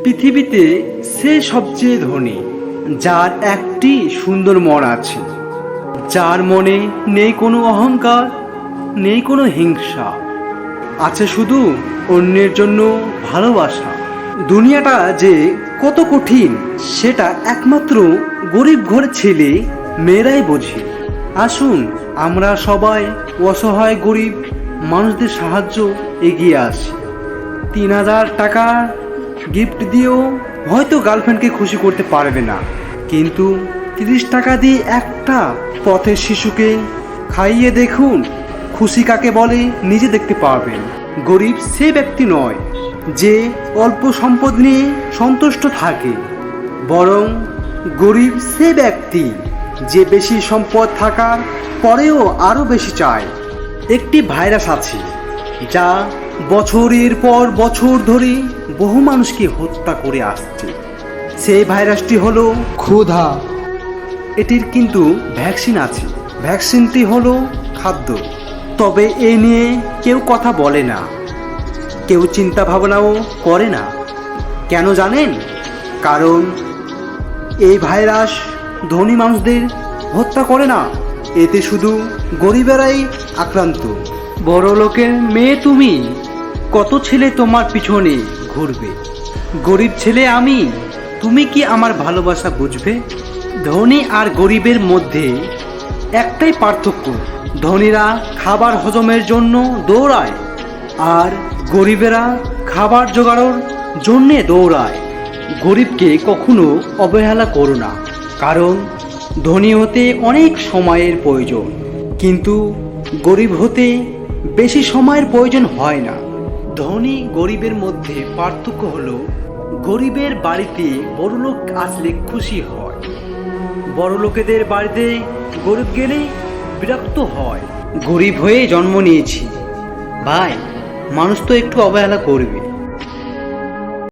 পৃথিবীতে সে সবচেয়ে ধনী, যার একটি সুন্দর মন আছে, যার মনে নেই কোনো অহংকার, নেই কোনো হিংসা, আছে শুধু অন্যের জন্য ভালোবাসা। দুনিয়াটা যে কত কঠিন সেটা একমাত্র গরিব ঘরের ছেলে মেয়েরাই বোঝে। আসুন আমরা সবাই অসহায় গরিব মানুষদের সাহায্য এগিয়ে আসি। 3000 টাকা গিফট দিয়েও হয়তো গার্লফ্রেন্ডকে খুশি করতে পারবে না, কিন্তু 30 টাকা দিয়ে একটা পথের শিশুকে খাইয়ে দেখুন, খুশি কাকে বলে নিজে দেখতে পারবেন। গরিব সে ব্যক্তি নয় যে অল্প সম্পদ নিয়ে সন্তুষ্ট থাকে, বরং গরিব সে ব্যক্তি যে বেশি সম্পদ থাকার পরেও আরও বেশি চায়। একটি ভাইরাস আছে যা বছরের পর বছর ধরে বহু মানুষকে হত্যা করে আসছে। সেই ভাইরাসটি হলো ক্ষুধা। এটির কিন্তু ভ্যাকসিন আছে, ভ্যাকসিনটি হলো খাদ্য। তবে এ নিয়ে কেউ কথা বলে না, কেউ চিন্তা ভাবনাও করে না। কেন জানেন? কারণ এই ভাইরাস ধনী মানুষদের হত্যা করে না, এতে শুধু গরিবেরাই আক্রান্ত। বড় লোকের মেয়ে তুমি, কত ছেলে তোমার পিছনে ঘুরবে। গরিব ছেলে আমি, তুমি কি আমার ভালোবাসা বুঝবে? ধনী আর গরিবের মধ্যে একটাই পার্থক্য, ধনীরা খাবার হজমের জন্য দৌড়ায় আর গরিবেরা খাবার জোগাড়ের জন্যে দৌড়ায়। গরিবকে কখনো অবহেলা করো না, কারণ ধনী হতে অনেক সময়ের প্রয়োজন, কিন্তু গরিব হতে বেশি সময়ের প্রয়োজন হয় না। ধনী গরিবের মধ্যে পার্থক্য হলো, গরিবের বাড়িতে বড়লোক আসলে খুশি হয়, বড় লোকেদের বাড়িতে গরিব গেলে বিরক্ত হয়। গরিব হয়ে জন্ম নিয়েছি ভাই, মানুষ তো একটু অবহেলা করবে।